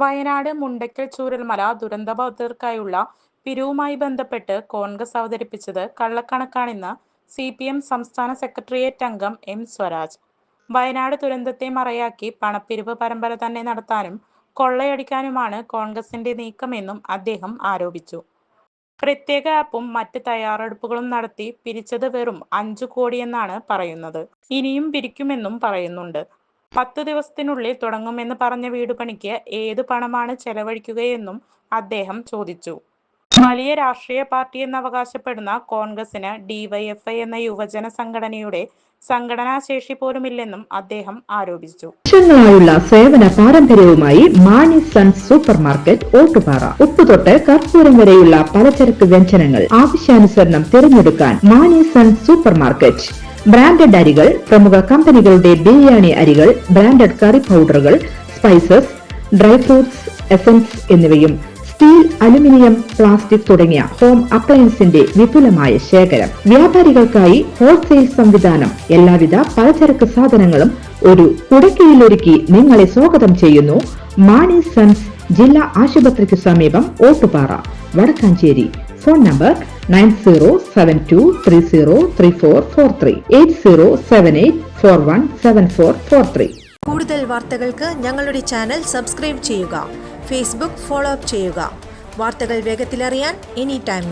വയനാട് മുണ്ടയ്ക്കൽ ചൂരൽമല ദുരന്തബാധിതർക്കായുള്ള പിരിവുമായി ബന്ധപ്പെട്ട് കോൺഗ്രസ് അവതരിപ്പിച്ചത് കള്ളക്കണക്കാണെന്ന് CPM സംസ്ഥാന സെക്രട്ടേറിയറ്റ് അംഗം M. സ്വരാജ്. വയനാട് ദുരന്തത്തെ മറയാക്കി പണപ്പിരിവ് പരമ്പര തന്നെ നടത്താനും കൊള്ളയടിക്കാനുമാണ് കോൺഗ്രസിന്റെ നീക്കമെന്നും അദ്ദേഹം ആരോപിച്ചു. പ്രത്യേക ആപ്പും മറ്റ് തയ്യാറെടുപ്പുകളും നടത്തി പിരിച്ചത് വെറും 5 കോടിയെന്നാണ് പറയുന്നത്. ഇനിയും പിരിക്കുമെന്നും പറയുന്നുണ്ട്. 10 ദിവസത്തിനുള്ളിൽ തുടങ്ങുമെന്ന് പറഞ്ഞ വീടുപണിക്ക് ഏത് പണമാണ് ചെലവഴിക്കുകയെന്നും അദ്ദേഹം ചോദിച്ചു. വലിയ രാഷ്ട്രീയ പാർട്ടിയെന്ന് അവകാശപ്പെടുന്ന കോൺഗ്രസിന് DYFI എന്ന യുവജന സംഘടനയുടെ സംഘടനാശേഷി പോലുമില്ലെന്നും അദ്ദേഹം ആരോപിച്ചു. വർഷങ്ങളായുള്ള സേവന പാരമ്പര്യവുമായി Mani sons super market Ottupara. ഉപ്പ് തൊട്ട് കർപ്പൂരം വരെയുള്ള പലചരക്ക് വ്യഞ്ജനങ്ങൾ ആവശ്യാനുസരണം തിരഞ്ഞെടുക്കാൻ Mani sons super market. Branded അരികൾ, പ്രമുഖ കമ്പനികളുടെ ബിരിയാണി അരികൾ, ബ്രാൻഡഡ് കറി പൗഡറുകൾ, സ്പൈസസ്, ഡ്രൈ ഫ്രൂട്ട്സ്, എസൻസ് എന്നിവയും സ്റ്റീൽ, അലുമിനിയം, പ്ലാസ്റ്റിക് തുടങ്ങിയ ഹോം അപ്ലയൻസിന്റെ വിപുലമായ ശേഖരം. വ്യാപാരികൾക്കായി ഹോൾസെയിൽ സംവിധാനം. എല്ലാവിധ പലചരക്ക് സാധനങ്ങളും ഒരു കുടക്കീഴിലൊരുക്കി നിങ്ങളെ സ്വാഗതം ചെയ്യുന്നു മാണി സൺസ്, ജില്ലാ ആശുപത്രിക്ക് സമീപം, ഓട്ടുപാറ, വടക്കാഞ്ചേരി. Phone number 9072303443 8078417443. കൂടുതൽ വാർത്തകൾക്ക് ഞങ്ങളുടെ ചാനൽ സബ്സ്ക്രൈബ് ചെയ്യുക. ഫേസ്ബുക്ക് ഫോളോ അപ്പ് ചെയ്യുക. വാർത്തകൾ വേഗത്തിലറിയാൻ എനി ടൈം